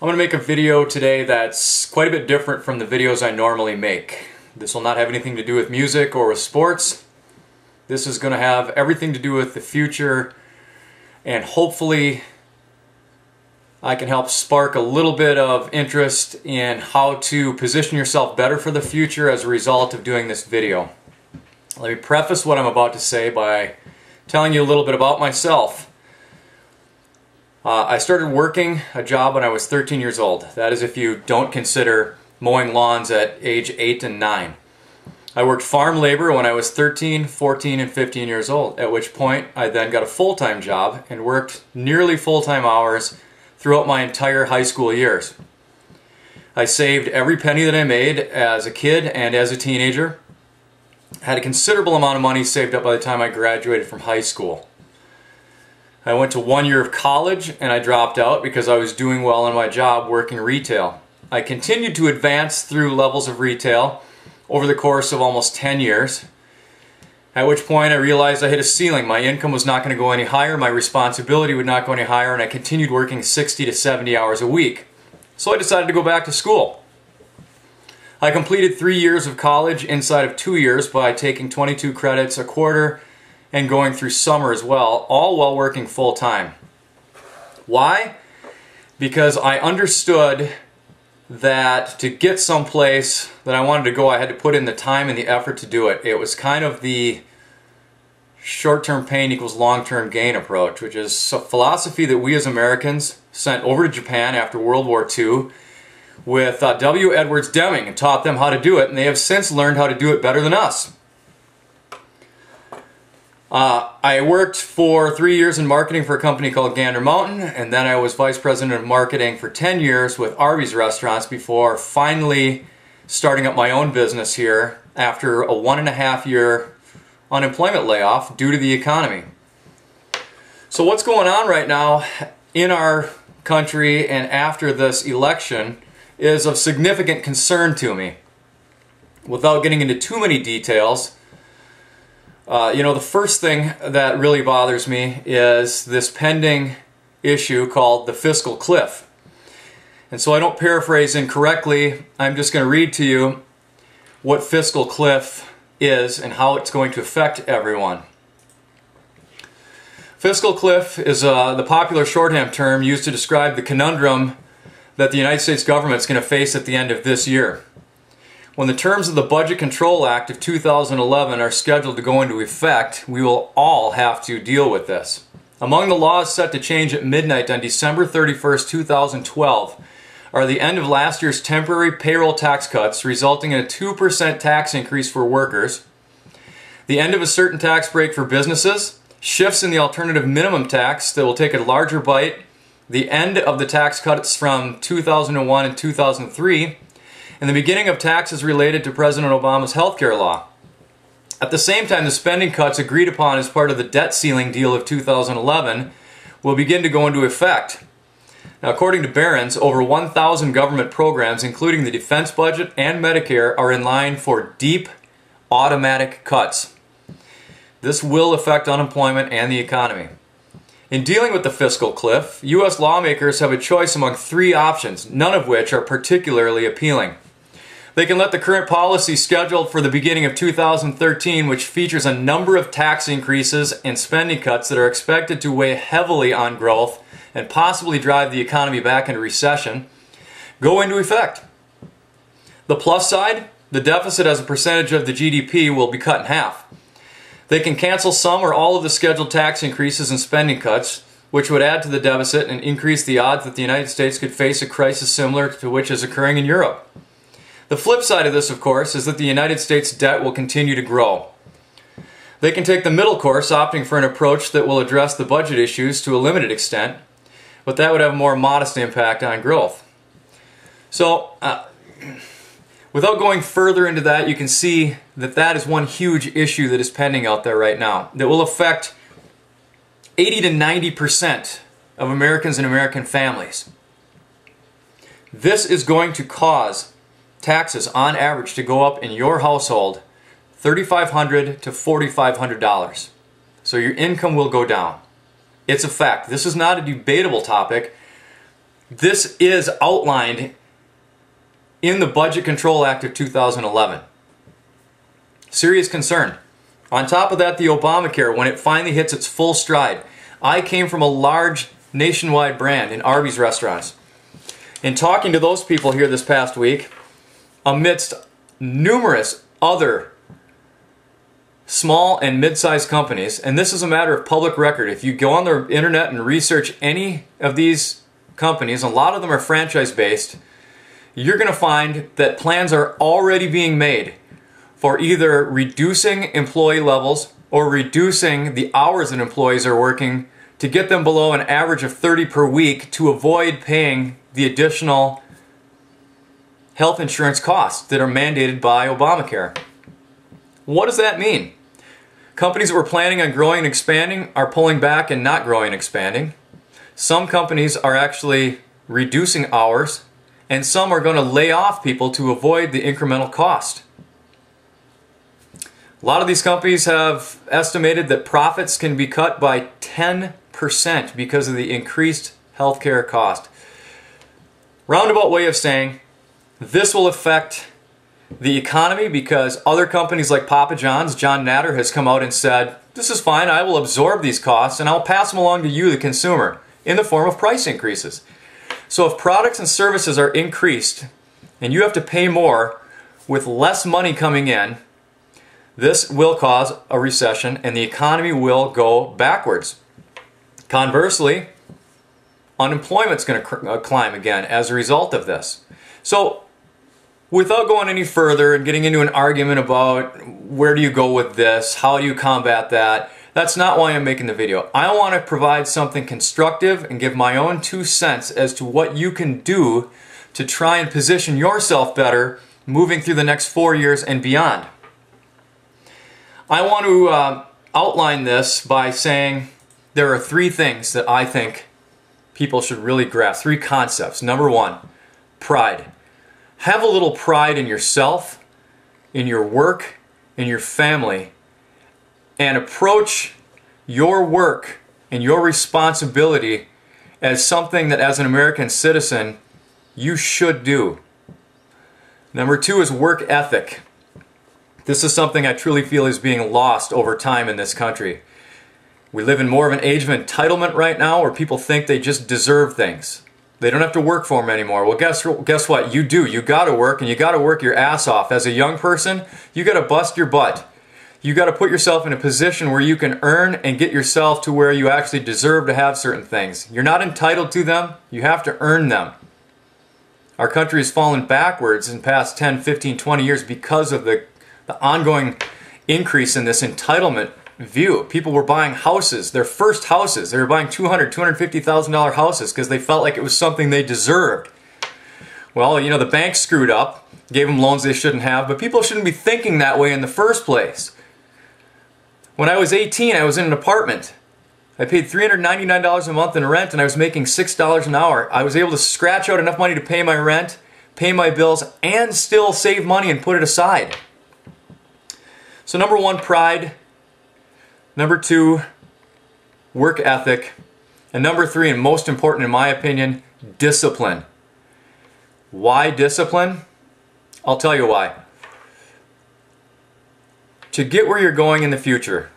I'm going to make a video today that's quite a bit different from the videos I normally make. This will not have anything to do with music or with sports. This is going to have everything to do with the future, and hopefully I can help spark a little bit of interest in how to position yourself better for the future as a result of doing this video. Let me preface what I'm about to say by telling you a little bit about myself. I started working a job when I was 13 years old. That is if you don't consider mowing lawns at age 8 and 9. I worked farm labor when I was 13, 14, and 15 years old, at which point I then got a full-time job and worked nearly full-time hours throughout my entire high school years. I saved every penny that I made as a kid and as a teenager. Had a considerable amount of money saved up by the time I graduated from high school. I went to 1 year of college and I dropped out because I was doing well in my job working retail. I continued to advance through levels of retail over the course of almost 10 years, at which point I realized I hit a ceiling. My income was not going to go any higher, my responsibility would not go any higher, and I continued working 60 to 70 hours a week. So I decided to go back to school. I completed 3 years of college inside of 2 years by taking 22 credits a quarter and going through summer as well, all while working full-time. Why? Because I understood that to get someplace that I wanted to go, I had to put in the time and the effort to do it. It was kind of the short-term pain equals long-term gain approach, which is a philosophy that we as Americans sent over to Japan after World War II with W. Edwards Deming and taught them how to do it, and they have since learned how to do it better than us. I worked for 3 years in marketing for a company called Gander Mountain, and then I was vice president of marketing for 10 years with Arby's restaurants before finally starting up my own business here after a 1.5 year unemployment layoff due to the economy. So what's going on right now in our country and after this election is of significant concern to me. Without getting into too many details, the first thing that really bothers me is this pending issue called the fiscal cliff. And so I don't paraphrase incorrectly, I'm just going to read to you what fiscal cliff is and how it's going to affect everyone. Fiscal cliff is the popular shorthand term used to describe the conundrum that the United States government is going to face at the end of this year. When the terms of the Budget Control Act of 2011 are scheduled to go into effect, we will all have to deal with this. Among the laws set to change at midnight on December 31st, 2012 are the end of last year's temporary payroll tax cuts, resulting in a 2% tax increase for workers, the end of a certain tax break for businesses, shifts in the alternative minimum tax that will take a larger bite, the end of the tax cuts from 2001 and 2003, and the beginning of taxes related to President Obama's healthcare law. At the same time, the spending cuts agreed upon as part of the debt ceiling deal of 2011 will begin to go into effect. Now, according to Barron's, over 1,000 government programs, including the defense budget and Medicare, are in line for deep, automatic cuts. This will affect unemployment and the economy. In dealing with the fiscal cliff, U.S. lawmakers have a choice among 3 options, none of which are particularly appealing. They can let the current policy scheduled for the beginning of 2013, which features a number of tax increases and spending cuts that are expected to weigh heavily on growth and possibly drive the economy back into recession, go into effect. The plus side, the deficit as a percentage of the GDP will be cut in half. They can cancel some or all of the scheduled tax increases and spending cuts, which would add to the deficit and increase the odds that the United States could face a crisis similar to which is occurring in Europe. The flip side of this, of course, is that the United States debt will continue to grow. They can take the middle course, opting for an approach that will address the budget issues to a limited extent, but that would have a more modest impact on growth. So, without going further into that, you can see that that is one huge issue that is pending out there right now that will affect 80 to 90% of Americans and American families. This is going to cause taxes on average to go up in your household $3,500 to $4,500. So your income will go down. It's a fact. This is not a debatable topic. This is outlined in the Budget Control Act of 2011. Serious concern. On top of that, the Obamacare, when it finally hits its full stride. I came from a large nationwide brand in Arby's restaurants. In talking to those people here this past week, amidst numerous other small and mid-sized companies, and this is a matter of public record. If you go on the internet and research any of these companies, a lot of them are franchise-based, you're going to find that plans are already being made for either reducing employee levels or reducing the hours that employees are working to get them below an average of 30 per week to avoid paying the additional health insurance costs that are mandated by Obamacare. What does that mean? Companies that were planning on growing and expanding are pulling back and not growing and expanding. Some companies are actually reducing hours, and some are going to lay off people to avoid the incremental cost. A lot of these companies have estimated that profits can be cut by 10% because of the increased healthcare cost. Roundabout way of saying, this will affect the economy because other companies like Papa John's, John Natter has come out and said, this is fine, I will absorb these costs and I'll pass them along to you, the consumer, in the form of price increases. So if products and services are increased and you have to pay more with less money coming in, this will cause a recession and the economy will go backwards. Conversely, unemployment's going to climb again as a result of this. So, without going any further and getting into an argument about where do you go with this, how do you combat that, that's not why I'm making the video. I want to provide something constructive and give my own 2 cents as to what you can do to try and position yourself better moving through the next 4 years and beyond. I want to outline this by saying there are 3 things that I think people should really grasp, 3 concepts. Number 1, pride. Have a little pride in yourself, in your work, in your family, and approach your work and your responsibility as something that as an American citizen you should do. Number 2 is work ethic. This is something I truly feel is being lost over time in this country. We live in more of an age of entitlement right now where people think they just deserve things. They don't have to work for them anymore. Well, guess what? You do. You got to work, and you got to work your ass off. As a young person, you got to bust your butt. You got to put yourself in a position where you can earn and get yourself to where you actually deserve to have certain things. You're not entitled to them. You have to earn them. Our country has fallen backwards in the past 10, 15, 20 years because of the ongoing increase in this entitlement view. People were buying houses, their first houses. They were buying $200,000, $250,000 houses because they felt like it was something they deserved. Well, you know, the bank screwed up, gave them loans they shouldn't have, but people shouldn't be thinking that way in the first place. When I was 18, I was in an apartment. I paid $399 a month in rent and I was making $6 an hour. I was able to scratch out enough money to pay my rent, pay my bills, and still save money and put it aside. So number 1, pride. Number 2, work ethic. And number 3, and most important in my opinion, discipline. Why discipline? I'll tell you why. To get where you're going in the future,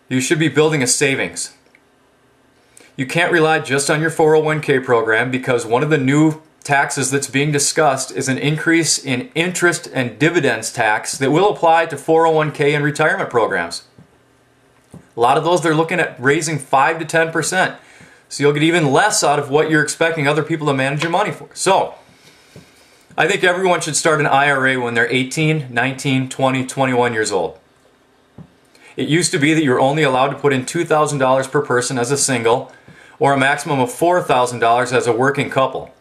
you should be building a savings. You can't rely just on your 401k program because one of the new taxes that's being discussed is an increase in interest and dividends tax that will apply to 401k and retirement programs. A lot of those they're looking at raising 5 to 10%. So you'll get even less out of what you're expecting other people to manage your money for. So I think everyone should start an IRA when they're 18, 19, 20, 21 years old. It used to be that you were only allowed to put in $2,000 per person as a single or a maximum of $4,000 as a working couple.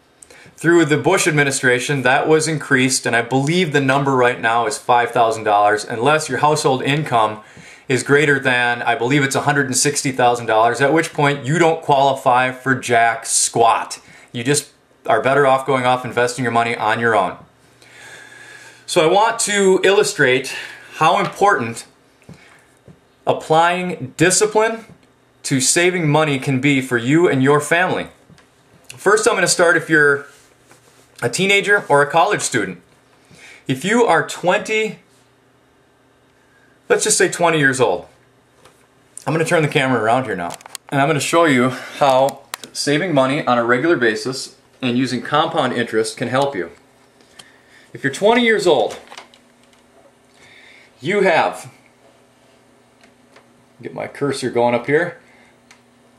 Through the Bush administration, that was increased, and I believe the number right now is $5,000 unless your household income is greater than, I believe it's $160,000, at which point you don't qualify for jack squat. You just are better off going off investing your money on your own. So I want to illustrate how important applying discipline to saving money can be for you and your family. First, I'm going to start if you're a teenager or a college student. If you are 20, let's just say 20 years old. I'm going to turn the camera around here now, and I'm going to show you how saving money on a regular basis and using compound interest can help you. If you're 20 years old, you have, get my cursor going up here,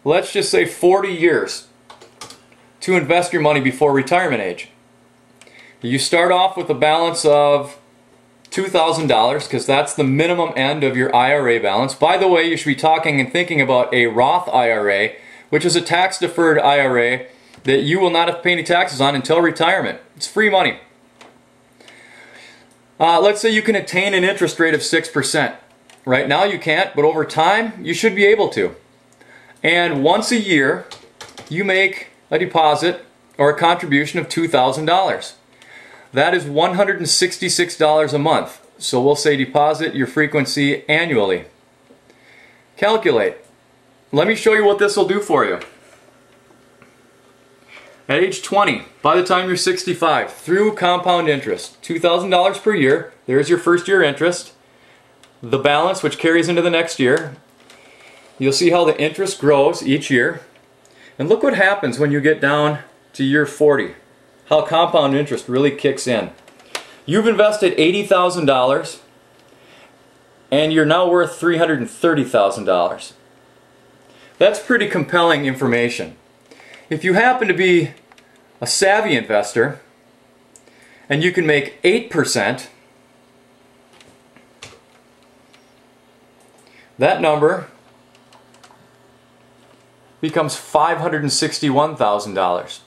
let's just say 40 years to invest your money before retirement age. You start off with a balance of $2,000 because that's the minimum end of your IRA balance. By the way, you should be talking and thinking about a Roth IRA, which is a tax-deferred IRA that you will not have to pay any taxes on until retirement. It's free money. Let's say you can attain an interest rate of 6%. Right now you can't, but over time you should be able to. And once a year you make a deposit or a contribution of $2,000. That is $166 a month. So we'll say deposit your frequency annually. Calculate. Let me show you what this will do for you. At age 20, by the time you're 65, through compound interest, $2,000 per year, there's your first year interest. The balance, which carries into the next year. You'll see how the interest grows each year. And look what happens when you get down to year 40. How compound interest really kicks in. You've invested $80,000 and you're now worth $330,000. That's pretty compelling information. If you happen to be a savvy investor and you can make 8%, that number becomes $561,000.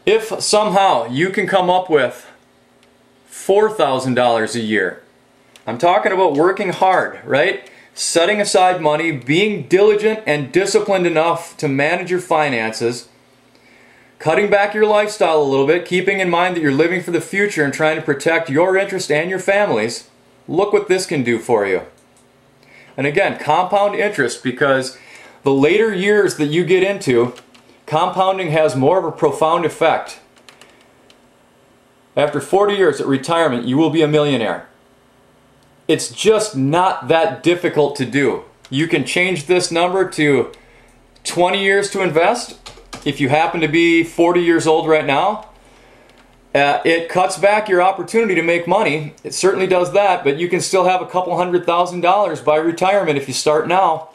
If somehow you can come up with $4,000 a year, I'm talking about working hard, right? Setting aside money, being diligent and disciplined enough to manage your finances, cutting back your lifestyle a little bit, keeping in mind that you're living for the future and trying to protect your interest and your family's, look what this can do for you. And again, compound interest, because the later years that you get into, compounding has more of a profound effect. After 40 years at retirement, you will be a millionaire. It's just not that difficult to do. You can change this number to 20 years to invest. If you happen to be 40 years old right now, it cuts back your opportunity to make money. It certainly does that, but you can still have a couple $100,000 by retirement if you start now.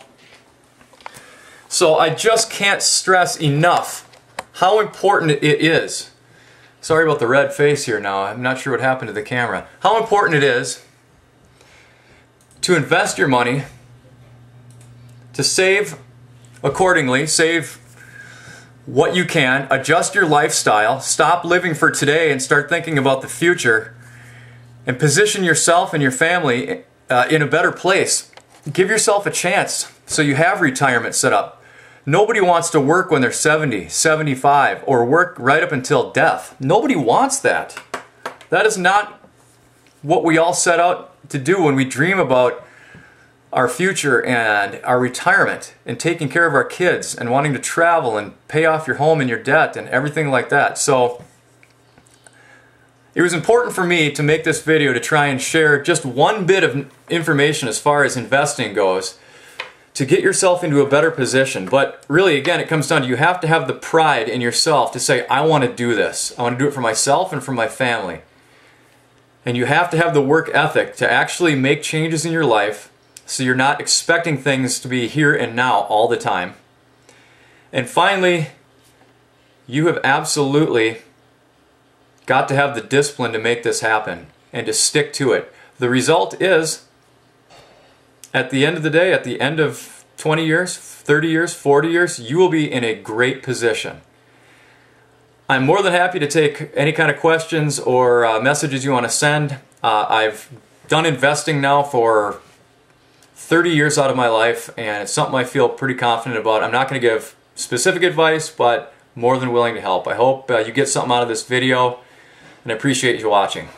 So I just can't stress enough how important it is. Sorry about the red face here now. I'm not sure what happened to the camera. How important it is to invest your money, to save accordingly, save what you can, adjust your lifestyle, stop living for today and start thinking about the future, and position yourself and your family in a better place. Give yourself a chance so you have retirement set up. Nobody wants to work when they're 70, 75, or work right up until death. Nobody wants that. That is not what we all set out to do when we dream about our future and our retirement and taking care of our kids and wanting to travel and pay off your home and your debt and everything like that. So it was important for me to make this video to try and share just one bit of information as far as investing goes, to get yourself into a better position. But really, again, it comes down to you have to have the pride in yourself to say, I want to do this. I want to do it for myself and for my family. And you have to have the work ethic to actually make changes in your life so you're not expecting things to be here and now all the time. And finally, you have absolutely got to have the discipline to make this happen and to stick to it. The result is, at the end of the day, at the end of 20 years, 30 years, 40 years, you will be in a great position. I'm more than happy to take any kind of questions or messages you want to send. I've done investing now for 30 years out of my life, and it's something I feel pretty confident about. I'm not going to give specific advice, but more than willing to help. I hope you get something out of this video, and I appreciate you watching.